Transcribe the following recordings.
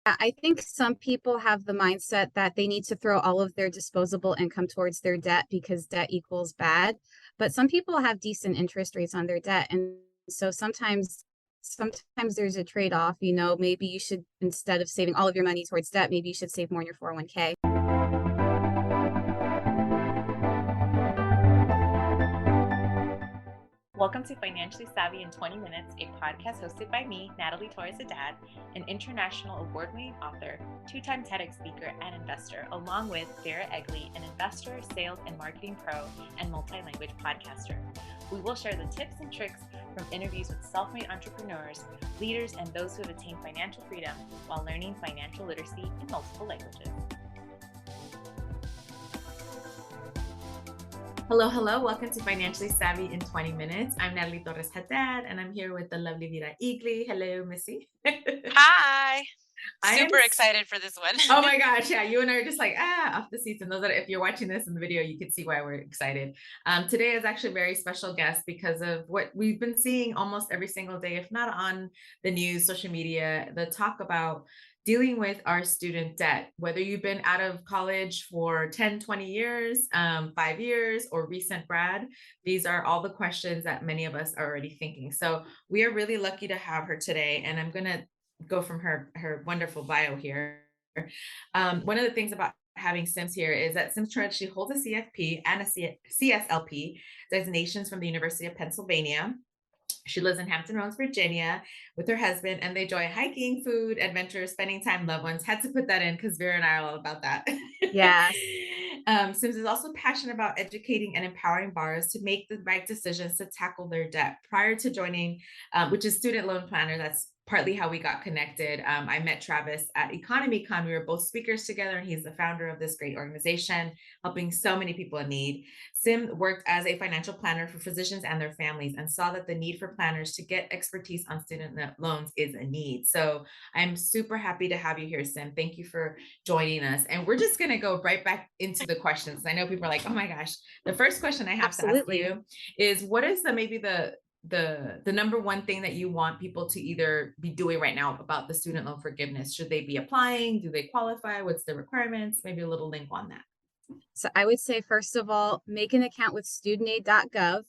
I think some people have the mindset that they need to throw all of their disposable income towards their debt because debt equals bad. But some people have decent interest rates on their debt. And so sometimes there's a trade-off. Maybe you should, instead of saving all of your money towards debt, maybe you should save more in your 401k. Welcome to Financially Savvy in 20 Minutes, a podcast hosted by me, Natalie Torres Haddad, an international award-winning author, two-time TEDx speaker, and investor, along with Vera Egley, an investor, sales, and marketing pro, and multi-language podcaster. We will share the tips and tricks from interviews with self-made entrepreneurs, leaders, and those who have attained financial freedom while learning financial literacy in multiple languages. Hello. Welcome to Financially Savvy in 20 Minutes. I'm Natalie Torres Haddad, and I'm here with the lovely Vera Egley. Hello, Missy. Hi. Super excited for this one. Oh my gosh. Yeah. You and I are just like, off the seats. And those that, if you're watching this in the video, you can see why we're excited. Today is actually a very special guest because of what we've been seeing almost every single day, if not on the news, social media, the talk about dealing with our student debt, whether you've been out of college for 10, 20 years, 5 years, or recent grad. These are all the questions that many of us are already thinking. So we are really lucky to have her today. And I'm going to go from her wonderful bio here. One of the things about having Sims here is that Sims she holds a CFP and a CSLP designations from the University of Pennsylvania. She lives in Hampton Roads, Virginia, with her husband, and they enjoy hiking, food, adventure, spending time, loved ones. Had to put that in because Vera and I are all about that. Yes. Sims is also passionate about educating and empowering borrowers to make the right decisions to tackle their debt. Prior to joining, which is Student Loan Planner, that's partly how we got connected. I met Travis at EconomyCon. We were both speakers together, and he's the founder of this great organization, helping so many people in need. Sim worked as a financial planner for physicians and their families and saw that the need for planners to get expertise on student loans is a need. So I'm super happy to have you here, Sim. Thank you for joining us. And we're just going to go right back into the questions. I know people are like, oh my gosh. The first question I have to ask you is, what is the number one thing that you want people to either be doing right now about the student loan forgiveness? Should they be applying? Do they qualify? What's the requirements? Maybe a little link on that. So I would say, first of all, make an account with studentaid.gov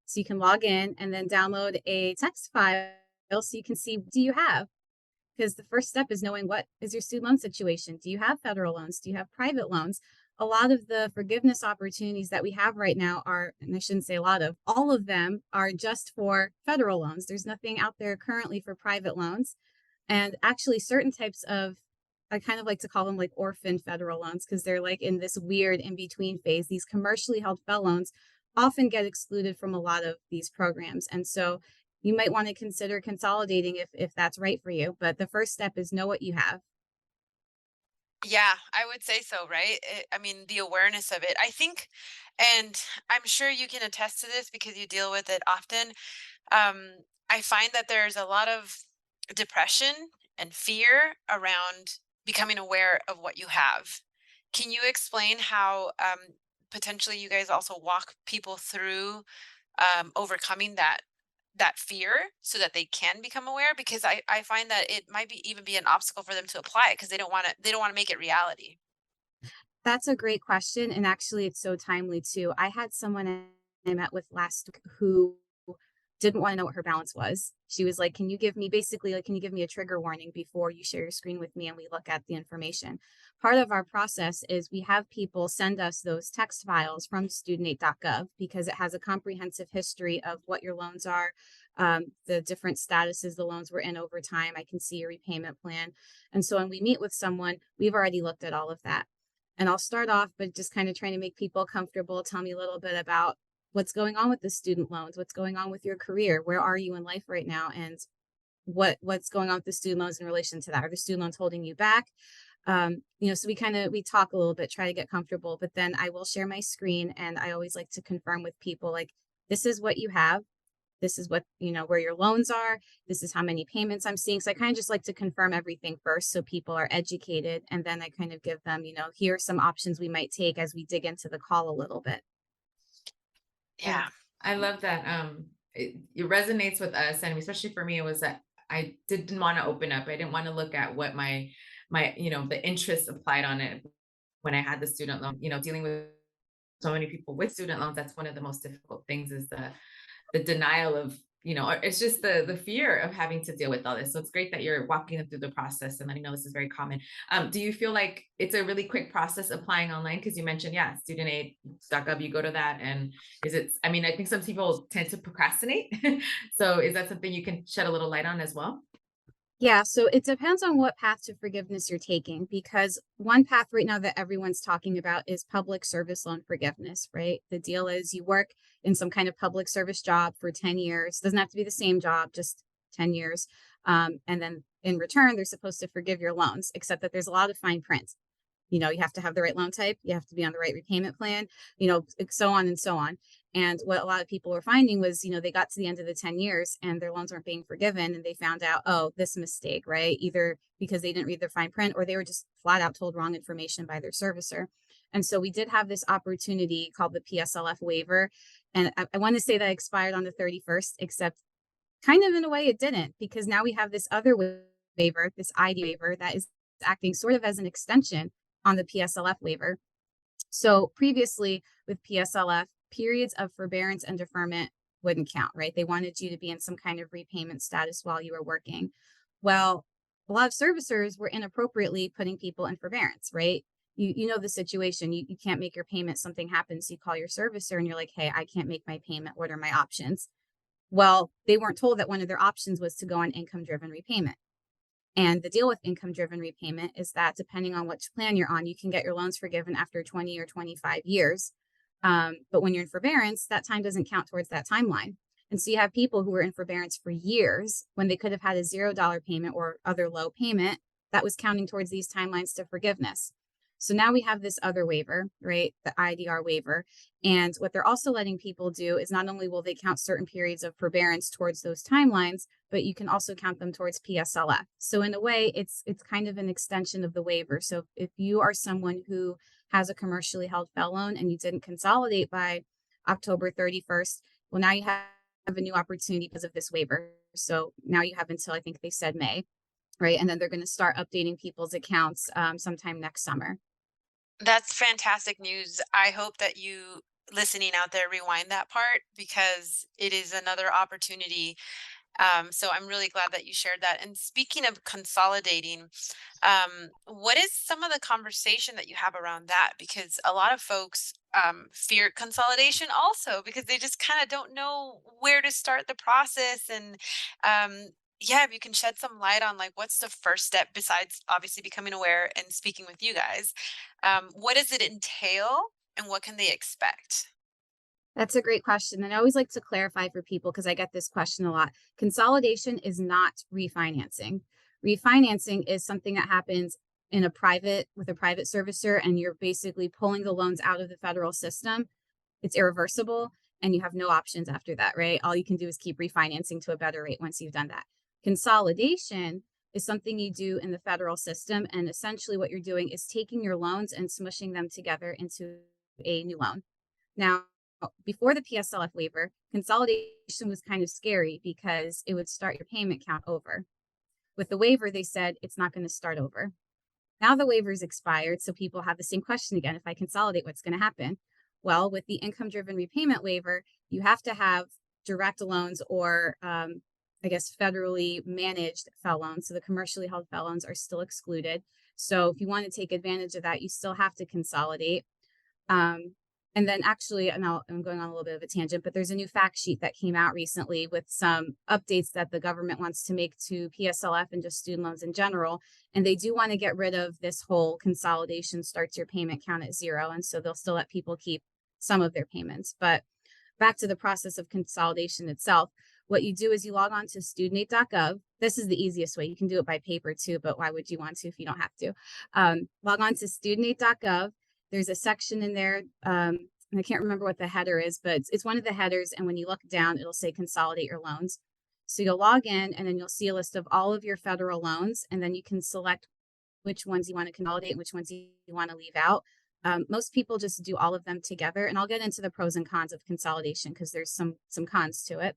so you can log in, and then download a text file so you can see, do you have? Because the first step is knowing, what is your student loan situation? Do you have federal loans? Do you have private loans? A lot of the forgiveness opportunities that we have right now are, and I shouldn't say a lot of, all of them are just for federal loans. There's nothing out there currently for private loans. And actually certain types of, I kind of like to call them like orphan federal loans, because they're like in this weird in-between phase. These commercially held FFEL loans often get excluded from a lot of these programs. And so you might want to consider consolidating if that's right for you. But the first step is know what you have. Yeah, I would say so, right? I mean, the awareness of it, I think, and I'm sure you can attest to this because you deal with it often. I find that there's a lot of depression and fear around becoming aware of what you have. Can you explain how potentially you guys also walk people through overcoming that fear so that they can become aware? Because I find that it might even be an obstacle for them to apply it because they don't want to make it reality. That's a great question. And actually, it's so timely too. I had someone I met with last week who didn't want to know what her balance was. She was like, can you give me a trigger warning before you share your screen with me and we look at the information? Part of our process is we have people send us those text files from studentaid.gov because it has a comprehensive history of what your loans are, the different statuses the loans were in over time. I can see your repayment plan. And so when we meet with someone, we've already looked at all of that. And I'll start off by just kind of trying to make people comfortable. Tell me a little bit about what's going on with the student loans, what's going on with your career, where are you in life right now, and what's going on with the student loans in relation to that. Are the student loans holding you back? So we talk a little bit, try to get comfortable, but then I will share my screen, and I always like to confirm with people, like, this is what you have. This is what, where your loans are. This is how many payments I'm seeing. So I kind of just like to confirm everything first so people are educated. And then I kind of give them, here are some options we might take as we dig into the call a little bit. Yeah. I love that. It resonates with us. And especially for me, it was that I didn't want to open up. I didn't want to look at what my my, the interest applied on it when I had the student loan, dealing with so many people with student loans. That's one of the most difficult things is the denial of, it's just the fear of having to deal with all this. So it's great that you're walking them through the process and letting know this is very common. Do you feel like it's a really quick process applying online? Because you mentioned, yeah, studentaid.gov, you go to that. And I mean, I think some people tend to procrastinate. So is that something you can shed a little light on as well? Yeah, so it depends on what path to forgiveness you're taking, because one path right now that everyone's talking about is public service loan forgiveness, right? The deal is you work in some kind of public service job for 10 years. Doesn't have to be the same job, just 10 years. And then in return, they're supposed to forgive your loans, except that there's a lot of fine print. You have to have the right loan type, you have to be on the right repayment plan, so on and so on. And what a lot of people were finding was, they got to the end of the 10 years and their loans weren't being forgiven. And they found out, oh, this mistake, right? Either because they didn't read the fine print or they were just flat out told wrong information by their servicer. And so we did have this opportunity called the PSLF waiver. And I want to say that expired on the 31st, except kind of in a way it didn't, because now we have this other waiver, this ID waiver that is acting sort of as an extension on the PSLF waiver. So previously with PSLF, periods of forbearance and deferment wouldn't count, right? They wanted you to be in some kind of repayment status while you were working. Well, a lot of servicers were inappropriately putting people in forbearance, right? You know the situation. You can't make your payment, something happens, you call your servicer and you're like, hey, I can't make my payment. What are my options? Well, they weren't told that one of their options was to go on income driven repayment. And the deal with income driven repayment is that depending on which plan you're on, you can get your loans forgiven after 20 or 25 years. But when you're in forbearance, that time doesn't count towards that timeline. And so you have people who were in forbearance for years when they could have had a $0 payment or other low payment that was counting towards these timelines to forgiveness. So now we have this other waiver, right? The IDR waiver. And what they're also letting people do is not only will they count certain periods of forbearance towards those timelines, but you can also count them towards PSLF. So in a way, it's kind of an extension of the waiver. So if you are someone who has a commercially held FFEL loan and you didn't consolidate by October 31st, well, now you have a new opportunity because of this waiver. So now you have until I think they said May, right? And then they're going to start updating people's accounts sometime next summer. That's fantastic news. I hope that you listening out there rewind that part because it is another opportunity. So I'm really glad that you shared that. And speaking of consolidating, what is some of the conversation that you have around that? Because a lot of folks fear consolidation also because they just kind of don't know where to start the process. And yeah, if you can shed some light on like what's the first step besides obviously becoming aware and speaking with you guys, what does it entail and what can they expect? That's a great question. And I always like to clarify for people because I get this question a lot. Consolidation is not refinancing. Refinancing is something that happens with a private servicer, and you're basically pulling the loans out of the federal system. It's irreversible and you have no options after that, right? All you can do is keep refinancing to a better rate once you've done that. Consolidation is something you do in the federal system. And essentially, what you're doing is taking your loans and smushing them together into a new loan. Now, before the PSLF waiver, consolidation was kind of scary because it would start your payment count over. With the waiver, they said it's not going to start over. Now the waiver's expired, so people have the same question again. If I consolidate, what's going to happen? Well, with the income driven repayment waiver, you have to have direct loans or I guess federally managed FFEL loans. So the commercially held FFEL loans are still excluded. So if you want to take advantage of that, you still have to consolidate. And then actually, and I'm going on a little bit of a tangent, but there's a new fact sheet that came out recently with some updates that the government wants to make to PSLF and just student loans in general. And they do want to get rid of this whole consolidation starts your payment count at zero. And so they'll still let people keep some of their payments. But back to the process of consolidation itself, what you do is you log on to studentaid.gov. This is the easiest way. You can do it by paper too, but why would you want to if you don't have to? Log on to studentaid.gov. There's a section in there, and I can't remember what the header is, but it's one of the headers. And when you look down, it'll say consolidate your loans. So you'll log in and then you'll see a list of all of your federal loans. And then you can select which ones you want to consolidate and which ones you want to leave out. Most people just do all of them together. And I'll get into the pros and cons of consolidation because there's some cons to it.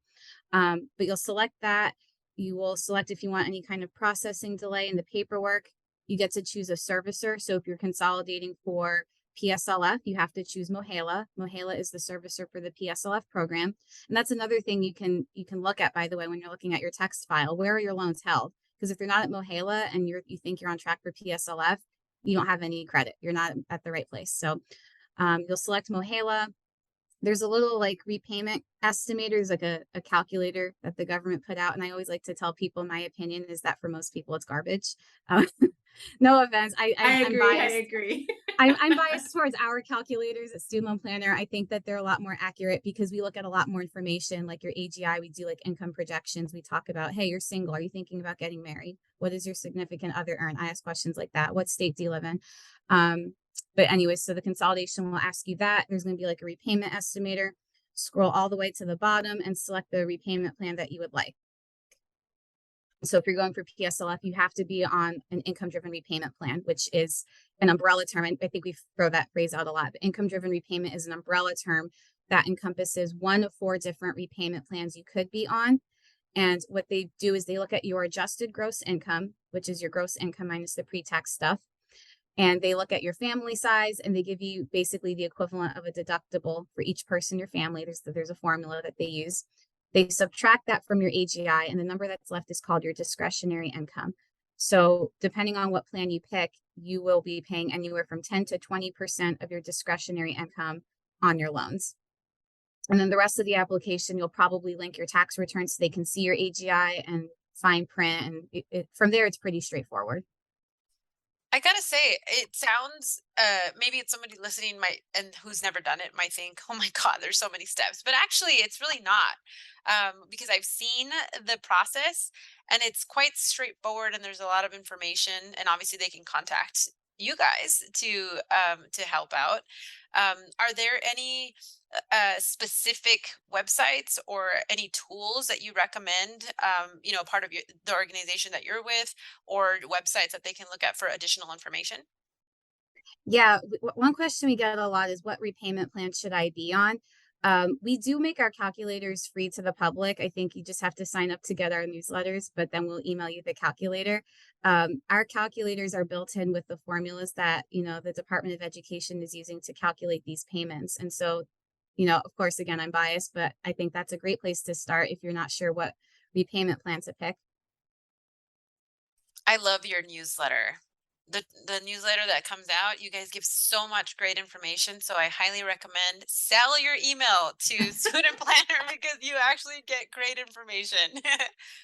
But you'll select that. You will select if you want any kind of processing delay in the paperwork. You get to choose a servicer. So if you're consolidating for PSLF, you have to choose Mohela. Mohela is the servicer for the PSLF program. And that's another thing you can look at, by the way, when you're looking at your text file. Where are your loans held? Because if you're not at Mohela and you think you're on track for PSLF, you don't have any credit. You're not at the right place. So you'll select Mohela. There's a little like repayment estimators, like a calculator that the government put out. And I always like to tell people, my opinion is that for most people, it's garbage. Um, no offense. I I'm agree. I biased. agree. I'm biased towards our calculators at Student Loan Planner. I think that they're a lot more accurate because we look at a lot more information, like your AGI. We do like income projections. We talk about, hey, you're single. Are you thinking about getting married? What does your significant other earn? I ask questions like that. What state do you live in? But anyways, so the consolidation will ask you that. There's going to be like a repayment estimator. Scroll all the way to the bottom and select the repayment plan that you would like. So if you're going for PSLF, you have to be on an income-driven repayment plan, which is an umbrella term. I think we throw that phrase out a lot, but income-driven repayment is an umbrella term that encompasses one of 4 different repayment plans you could be on. And what they do is they look at your adjusted gross income, which is your gross income minus the pre-tax stuff. And they look at your family size and they give you basically the equivalent of a deductible for each person in your family. There's a formula that they use. They subtract that from your AGI, and the number that's left is called your discretionary income. So depending on what plan you pick, you will be paying anywhere from 10 to 20% of your discretionary income on your loans. And then the rest of the application, you'll probably link your tax returns so they can see your AGI and fine print. And from there, it's pretty straightforward. I gotta say, it sounds maybe it's somebody listening might and who's never done it might think, oh my God, there's so many steps. But actually it's really not. Because I've seen the process and it's quite straightforward and there's a lot of information and obviously they can contact you guys to help out. Are there any specific websites or any tools that you recommend, part of the organization that you're with, or websites that they can look at for additional information? Yeah, one question we get a lot is what repayment plan should I be on? We do make our calculators free to the public. I think you just have to sign up to get our newsletters, but then we'll email you the calculator. Our calculators are built in with the formulas that, the Department of Education is using to calculate these payments. And so, of course, again, I'm biased, but I think that's a great place to start if you're not sure what repayment plan to pick. I love your newsletter. The newsletter that comes out, you guys give so much great information. So I highly recommend sell your email to Student Planner because you actually get great information.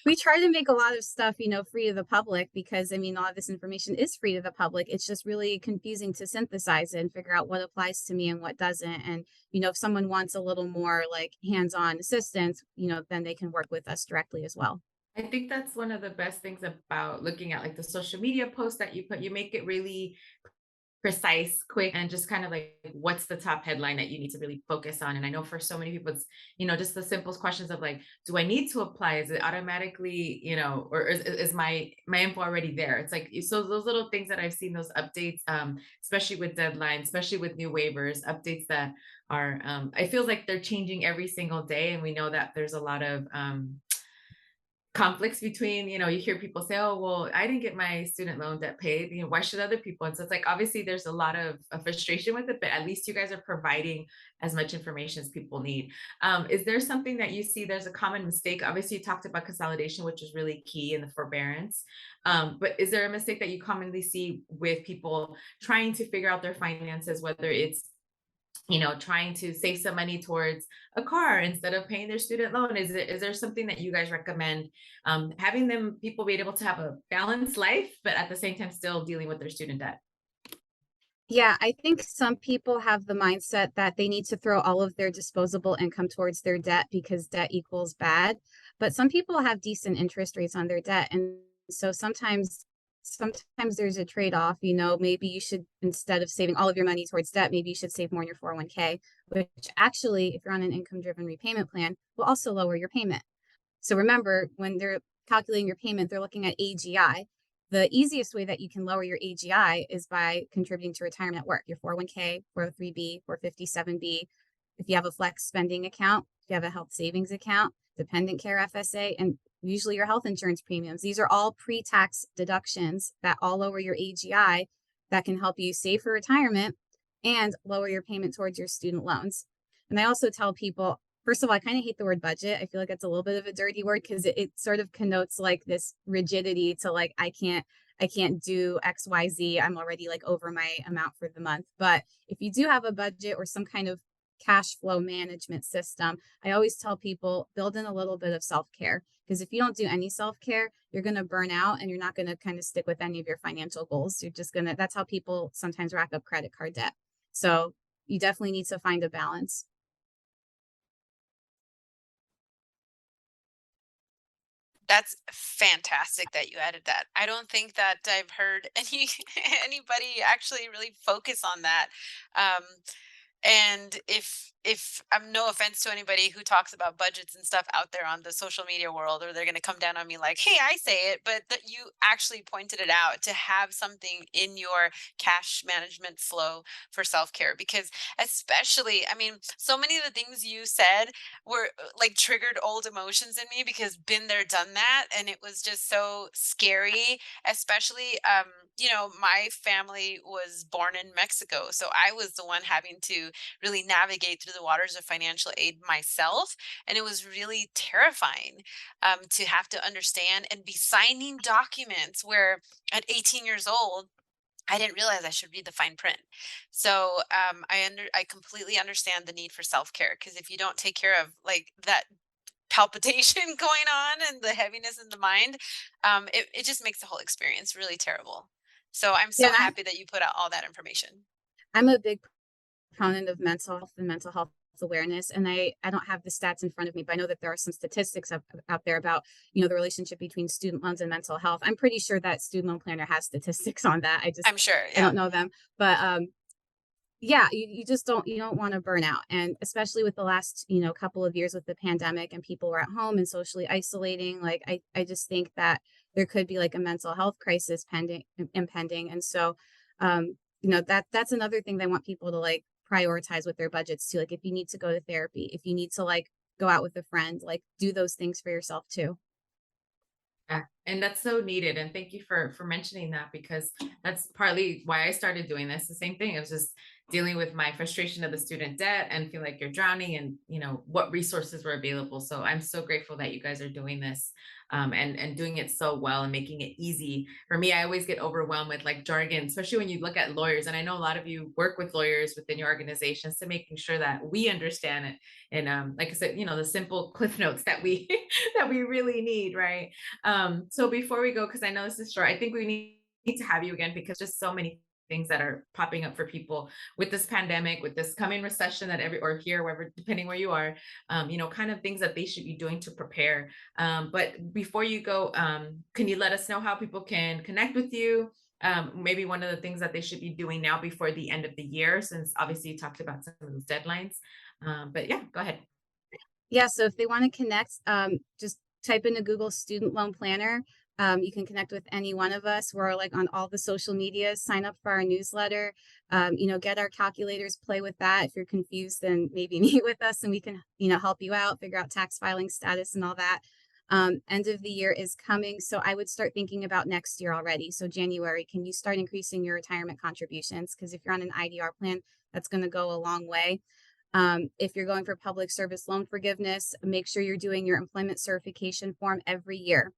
We try to make a lot of stuff, free to the public because I mean, a lot of this information is free to the public. It's just really confusing to synthesize it and figure out what applies to me and what doesn't. And, if someone wants a little more like hands-on assistance, then they can work with us directly as well. I think that's one of the best things about looking at like the social media posts that you put. You make it really precise, quick, and just kind of like what's the top headline that you need to really focus on. And I know for so many people, it's, just the simplest questions of like, do I need to apply? Is it automatically, or is my info already there? It's like, so those little things that I've seen, those updates, especially with deadlines, especially with new waivers, updates that are, I feel like they're changing every single day. And we know that there's a lot of, conflicts between, you hear people say, oh, well, I didn't get my student loan debt paid, why should other people? And so it's like, obviously there's a lot of frustration with it, but at least you guys are providing as much information as people need. Is there something that you see there's a common mistake? Obviously you talked about consolidation, which is really key in the forbearance, but is there a mistake that you commonly see with people trying to figure out their finances, whether it's trying to save some money towards a car instead of paying their student loan? Is there something that you guys recommend, having people be able to have a balanced life, but at the same time still dealing with their student debt? Yeah, I think some people have the mindset that they need to throw all of their disposable income towards their debt because debt equals bad. But some people have decent interest rates on their debt. And so sometimes there's a trade-off, maybe you should, instead of saving all of your money towards debt, maybe you should save more in your 401k, which actually, if you're on an income-driven repayment plan, will also lower your payment. So remember, when they're calculating your payment, they're looking at AGI. The easiest way that you can lower your AGI is by contributing to retirement at work, your 401k, 403b, 457b. If you have a flex spending account, if you have a health savings account, dependent care FSA, and usually your health insurance premiums. These are all pre-tax deductions that all lower your AGI, that can help you save for retirement and lower your payment towards your student loans. And I also tell people, first of all, I kind of hate the word budget. I feel like it's a little bit of a dirty word because it sort of connotes like this rigidity to like, I can't do XYZ. I'm already like over my amount for the month. But if you do have a budget or some kind of cash flow management system, I always tell people build in a little bit of self-care, because if you don't do any self-care, you're going to burn out and you're not going to kind of stick with any of your financial goals. You're just going to, that's how people sometimes rack up credit card debt. So you definitely need to find a balance. That's fantastic that you added that. I don't think that I've heard anybody actually really focus on that. Um, and if I'm, no offense to anybody who talks about budgets and stuff out there on the social media world, or they're going to come down on me like, hey, I say it, but that you actually pointed it out to have something in your cash management flow for self-care. Because especially, I mean, so many of the things you said were like triggered old emotions in me, because been there, done that. And it was just so scary, especially, my family was born in Mexico. So I was the one having to really navigate through the waters of financial aid myself. And it was really terrifying, to have to understand and be signing documents where at 18 years old, I didn't realize I should read the fine print. So I completely understand the need for self-care, because if you don't take care of like that palpitation going on and the heaviness in the mind, it just makes the whole experience really terrible. So I'm Yeah, so happy that you put out all that information. I'm a big proponent of mental health and mental health awareness. And I don't have the stats in front of me, but I know that there are some statistics out there about, the relationship between student loans and mental health. I'm pretty sure that Student Loan Planner has statistics on that. I'm sure, I yeah. don't know them, but yeah, you just don't want to burn out. And especially with the last, couple of years with the pandemic and people were at home and socially isolating, like I just think that there could be like a mental health crisis impending. And so, that's another thing that I want people to like prioritize with their budgets too. Like if you need to go to therapy, if you need to like go out with a friend, like do those things for yourself too. Yeah, and that's so needed. And thank you for mentioning that, because that's partly why I started doing this. The same thing. It was just dealing with my frustration of the student debt and feel like you're drowning, and what resources were available. So I'm so grateful that you guys are doing this, and doing it so well and making it easy. For me, I always get overwhelmed with like jargon, especially when you look at lawyers. And I know a lot of you work with lawyers within your organizations, to making sure that we understand it. And like I said, the simple cliff notes that we that we really need, right? So before we go, because I know this is short, I think we need to have you again, because just so many things that are popping up for people with this pandemic, with this coming recession that or here, wherever, depending where you are, kind of things that they should be doing to prepare. But before you go, can you let us know how people can connect with you? Maybe one of the things that they should be doing now before the end of the year, since obviously you talked about some of those deadlines. But yeah, go ahead. Yeah, so if they want to connect, just type into Google Student Loan Planner. You can connect with any one of us. We're like on all the social medias. Sign up for our newsletter. Get our calculators, play with that. If you're confused, then maybe meet with us and we can, help you out, figure out tax filing status and all that. End of the year is coming, so I would start thinking about next year already. So January, can you start increasing your retirement contributions? Because if you're on an IDR plan, that's going to go a long way. If you're going for public service loan forgiveness, make sure you're doing your employment certification form every year.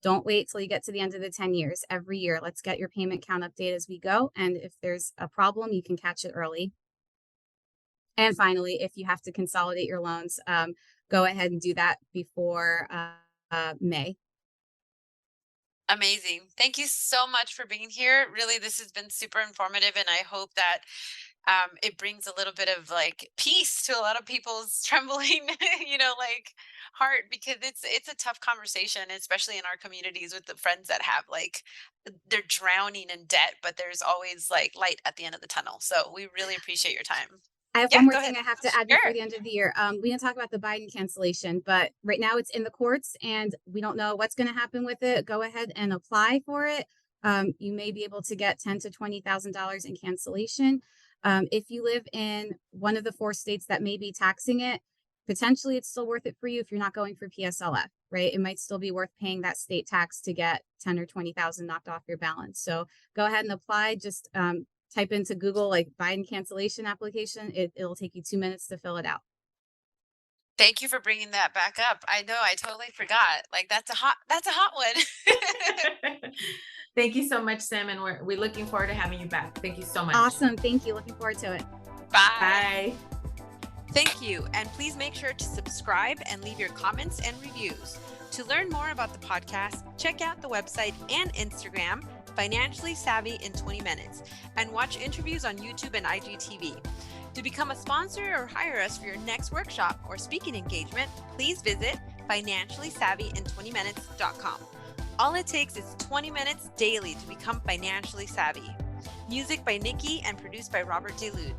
Don't wait till you get to the end of the 10 years. Every year, let's get your payment count update as we go. And if there's a problem, you can catch it early. And finally, if you have to consolidate your loans, go ahead and do that before May. Amazing. Thank you so much for being here. Really, this has been super informative, and I hope that it brings a little bit of like peace to a lot of people's trembling, like heart, because it's a tough conversation, especially in our communities with the friends that have like they're drowning in debt, but there's always like light at the end of the tunnel. So we really appreciate your time. I have Yeah, one more go thing ahead. I have to add before Sure. the end of the year. We didn't talk about the Biden cancellation, but right now it's in the courts and we don't know what's going to happen with it. Go ahead and apply for it. You may be able to get $10,000 to $20,000 in cancellation. If you live in one of the 4 states that may be taxing it, potentially it's still worth it for you if you're not going for PSLF. right? It might still be worth paying that state tax to get 10 or 20,000 knocked off your balance. So go ahead and apply. Just type into Google like Biden cancellation application. It'll take you 2 minutes to fill it out. Thank you for bringing that back up. I know I totally forgot. Like that's a hot one. Thank you so much, Sam, and we're looking forward to having you back. Thank you so much. Awesome. Thank you. Looking forward to it. Bye. Bye. Thank you. And please make sure to subscribe and leave your comments and reviews. To learn more about the podcast, check out the website and Instagram, Financially Savvy in 20 Minutes, and watch interviews on YouTube and IGTV. To become a sponsor or hire us for your next workshop or speaking engagement, please visit financiallysavvyin20minutes.com. All it takes is 20 minutes daily to become financially savvy. Music by Nikki and produced by Robert DeLude.